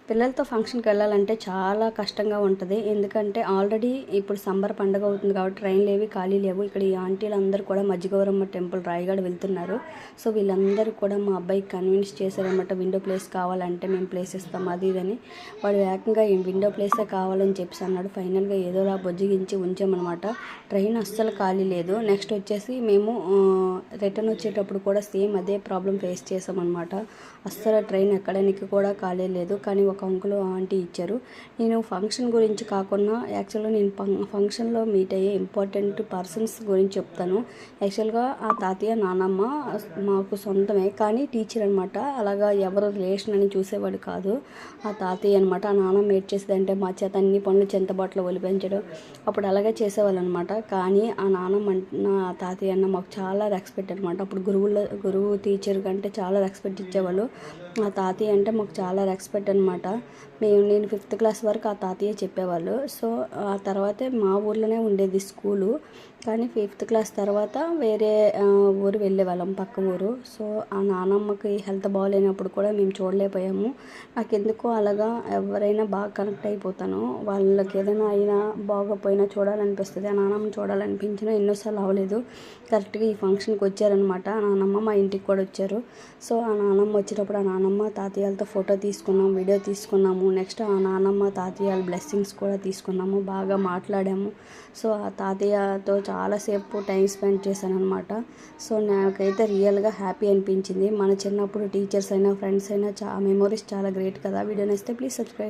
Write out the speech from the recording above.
పిల్లలతో ఫంక్షన్కి వెళ్ళాలంటే చాలా కష్టంగా ఉంటుంది. ఎందుకంటే ఆల్రెడీ ఇప్పుడు సమ్మర్ పండుగ అవుతుంది కాబట్టి ట్రైన్లు ఏవి ఖాళీ లేవు. ఇక్కడ ఈ ఆంటీలు అందరూ కూడా మజ్జిగౌరమ్మ టెంపుల్ రాయగడ వెళ్తున్నారు. సో వీళ్ళందరూ కూడా మా అబ్బాయికి కన్విన్స్ చేశారనమాట. విండో ప్లేస్ కావాలంటే మేము ప్లేస్ ఇస్తాం అది ఇదని. వాడు ఏకంగా ఈ విండో ప్లేసే కావాలని చెప్పేసి అన్నాడు. ఫైనల్గా ఏదోలా బొజ్జిగించి ఉంచామన్నమాట. ట్రైన్ అస్సలు ఖాళీ లేదు. నెక్స్ట్ వచ్చేసి మేము రిటర్న్ వచ్చేటప్పుడు కూడా సేమ్ అదే ప్రాబ్లం ఫేస్ చేసామన్నమాట. అస్సలు ట్రైన్ ఎక్కడానికి కూడా ఖాళీ లేదు. కానీ ఒక అంకుల్ ఆంటీ ఇచ్చారు. నేను ఫంక్షన్ గురించి కాకుండా యాక్చువల్గా నేను ఫంక్షన్లో మీట్ అయ్యే ఇంపార్టెంట్ పర్సన్స్ గురించి చెప్తాను. యాక్చువల్గా ఆ తాతయ్య నానమ్మ మాకు సొంతమే, కానీ టీచర్ అనమాట. అలాగా ఎవరు రిలేషన్ అని చూసేవాడు కాదు. ఆ తాతయ్య అనమాట. ఆ నానమ్మ ఏడ్ చేసేదంటే మా చేత అన్ని పనులు చెంతబాట్లో ఒలిపించడం అప్పుడు అలాగే చేసేవాళ్ళు అనమాట. కానీ ఆ నానమ్మ నా తాతయ్య అన్న మాకు చాలా రెస్పెక్ట్ అనమాట. అప్పుడు గురువు టీచర్ కంటే చాలా రెస్పెక్ట్ ఇచ్చేవాళ్ళు. ఆ తాతయ్య అంటే మాకు చాలా రెస్పెక్ట్ అనమాట. నేను 5th క్లాస్ వరకు ఆ తాతయ్య చెప్పేవాళ్ళు. సో ఆ తర్వాతే మా ఊర్లోనే ఉండేది స్కూలు. కానీ 5th క్లాస్ తర్వాత వేరే ఊరు వెళ్ళేవాళ్ళం, పక్క ఊరు. సో ఆ నానమ్మకి హెల్త్ బాగాలేనప్పుడు కూడా మేము చూడలేకపోయాము. నాకు ఎందుకో అలాగా ఎవరైనా బాగా కనెక్ట్ అయిపోతాను. వాళ్ళకి ఏదైనా అయినా బాగోపోయినా చూడాలనిపిస్తుంది. ఆ నానమ్మ చూడాలనిపించినా ఎన్నోసార్లు అవ్వలేదు. కరెక్ట్గా ఈ ఫంక్షన్కి వచ్చారనమాట. ఆ నానమ్మ మా ఇంటికి కూడా వచ్చారు. సో ఆ నానమ్మ వచ్చేటప్పుడు ఆ నానమ్మ తాతయ్యలతో ఫోటో తీసుకున్నాము, వీడియో తీసుకున్నాము. నెక్స్ట్ ఆ నానమ్మ తాతయ్యల బ్లెస్సింగ్స్ కూడా తీసుకున్నాము, బాగా మాట్లాడాము. సో ఆ తాతయ్యతో చాలాసేపు టైం స్పెండ్ చేశాను అనమాట. సో నాకైతే రియల్గా హ్యాపీ అనిపించింది. మన చిన్నప్పుడు టీచర్స్ అయినా ఫ్రెండ్స్ అయినా మెమోరీస్ చాలా గ్రేట్ కదా. వీడియో నచ్చితే ప్లీజ్ సబ్స్క్రైబ్.